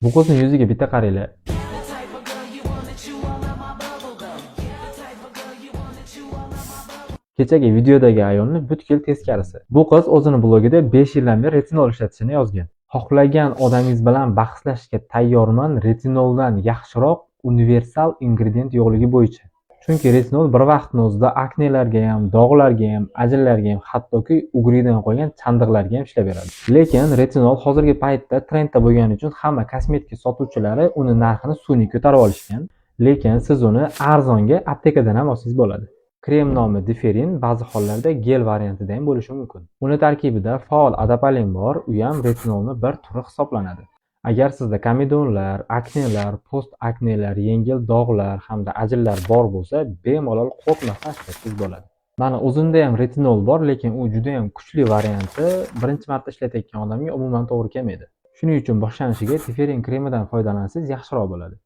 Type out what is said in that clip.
Bu qizning yuziga bitta qaranglar. Kechagi videodagi ayolni butkul teskarisi. Bu qiz o'zini blogida 5 yildan beri retinol ishlatishini yozgan. Xohlagan odamingiz bilan bahslashishga tayyorman retinoldan yaxshiroq universal ingredient yo'qligi bo'yicha. Chunki retinol bir vaqtning o'zida aknelarga ham, dog'larga ham, ajinlarga ham, hattoki ugridan qo'ygan chandiqlarga ham ishlab beradi. Lekin retinol hozirgi paytda trendda bo'lgani uchun hamma kosmetika sotuvchilari uni narxini sun'iy ko'tarib olishgan. Lekin siz uni arzonga aptekadan ham olsangiz bo'ladi. Krem nomi Diferin, ba'zi hollarda gel variantida ham bo'lishi mumkin. Uni tarkibida faol adapalin bor, u ham retinolning bir turi hisoblanadi. Agar sizda komedonlar, aknelar, post-aknelar, yengil dog'lar hamda ajinlar bor bo'lsa, bemalol qo'rqmasdan ishlatsangiz bo'ladi. Mana o'zimda ham retinol bor, lekin u juda ham kuchli varianti, birinchi marta ishlatayotgan odamga umuman to'g'ri kelmaydi. Shuning uchun boshlanishiga Diferin kremidan foydalansangiz yaxshiroq bo'ladi.